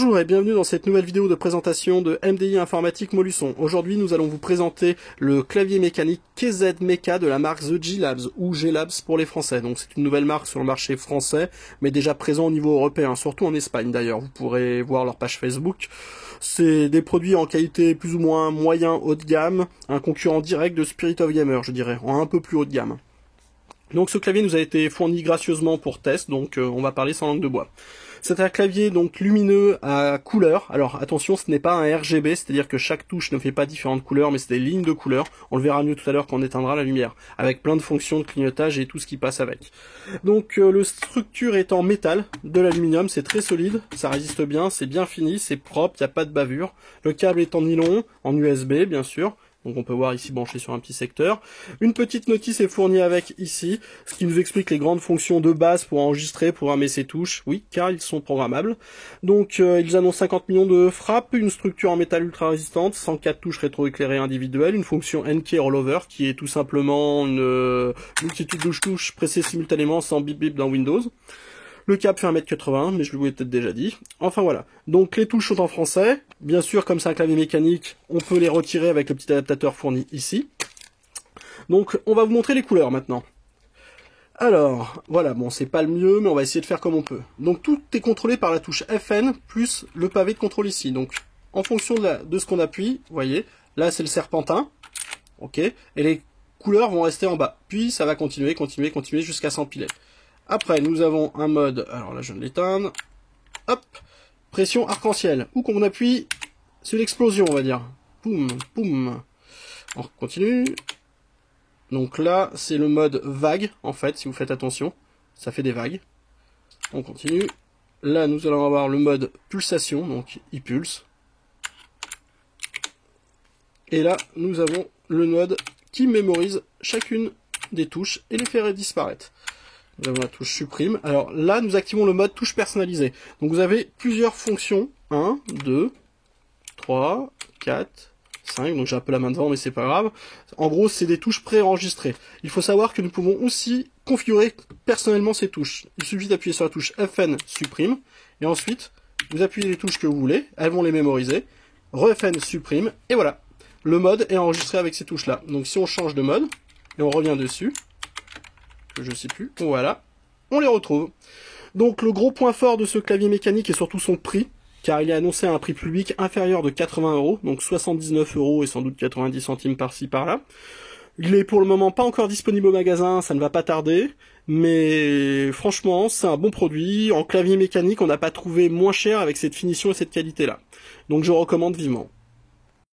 Bonjour et bienvenue dans cette nouvelle vidéo de présentation de MDI Informatique Molusson. Aujourd'hui, nous allons vous présenter le clavier mécanique KZ Mecha de la marque The G Labs ou G Labs pour les Français. Donc c'est une nouvelle marque sur le marché français, mais déjà présent au niveau européen, surtout en Espagne d'ailleurs. Vous pourrez voir leur page Facebook. C'est des produits en qualité plus ou moins moyen haut de gamme, un concurrent direct de Spirit of Gamer, je dirais, en un peu plus haut de gamme. Donc ce clavier nous a été fourni gracieusement pour test, donc on va parler sans langue de bois. C'est un clavier donc lumineux à couleur. Alors attention, ce n'est pas un RGB, c'est-à-dire que chaque touche ne fait pas différentes couleurs, mais c'est des lignes de couleurs. On le verra mieux tout à l'heure quand on éteindra la lumière, avec plein de fonctions de clignotage et tout ce qui passe avec. Donc le structure est en métal, de l'aluminium, c'est très solide, ça résiste bien, c'est bien fini, c'est propre, il n'y a pas de bavure. Le câble est en nylon, en USB bien sûr. Donc on peut voir ici branché sur un petit secteur. Une petite notice est fournie avec ici, ce qui nous explique les grandes fonctions de base pour enregistrer, programmer ces touches. Oui, car ils sont programmables. Donc ils annoncent 50 millions de frappes, une structure en métal ultra résistante, 104 touches rétroéclairées individuelles, une fonction NK Rollover qui est tout simplement une multitude de touches pressées simultanément sans bip bip dans Windows. Le câble fait 1m80, mais je vous l'ai peut-être déjà dit. Enfin voilà. Donc les touches sont en français. Bien sûr, comme c'est un clavier mécanique, on peut les retirer avec le petit adaptateur fourni ici. Donc on va vous montrer les couleurs maintenant. Alors, voilà, bon c'est pas le mieux, mais on va essayer de faire comme on peut. Donc tout est contrôlé par la touche FN, plus le pavé de contrôle ici. Donc en fonction de ce qu'on appuie, vous voyez, là c'est le serpentin, ok, et les couleurs vont rester en bas. Puis ça va continuer jusqu'à s'empiler. Après, nous avons un mode, alors là je viens de l'éteindre, hop, pression arc-en-ciel, où qu'on appuie, c'est l'explosion on va dire, poum, poum, on continue, donc là c'est le mode vague en fait, si vous faites attention, ça fait des vagues, on continue, là nous allons avoir le mode pulsation, donc il pulse, et là nous avons le mode qui mémorise chacune des touches et les fait disparaître. Nous avons la touche supprime. Alors là, nous activons le mode touche personnalisée. Donc vous avez plusieurs fonctions. 1, 2, 3, 4, 5. Donc j'ai un peu la main devant, mais c'est pas grave. En gros, c'est des touches préenregistrées. Il faut savoir que nous pouvons aussi configurer personnellement ces touches. Il suffit d'appuyer sur la touche FN supprime. Et ensuite, vous appuyez les touches que vous voulez. Elles vont les mémoriser. Re-FN supprime. Et voilà. Le mode est enregistré avec ces touches-là. Donc si on change de mode, et on revient dessus, je sais plus, voilà, on les retrouve. Donc le gros point fort de ce clavier mécanique est surtout son prix, car il est annoncé à un prix public inférieur de 80 €, donc 79 € et sans doute 90 centimes par-ci par-là. Il est pour le moment pas encore disponible au magasin, ça ne va pas tarder, mais franchement c'est un bon produit. En clavier mécanique on n'a pas trouvé moins cher avec cette finition et cette qualité là. Donc je recommande vivement.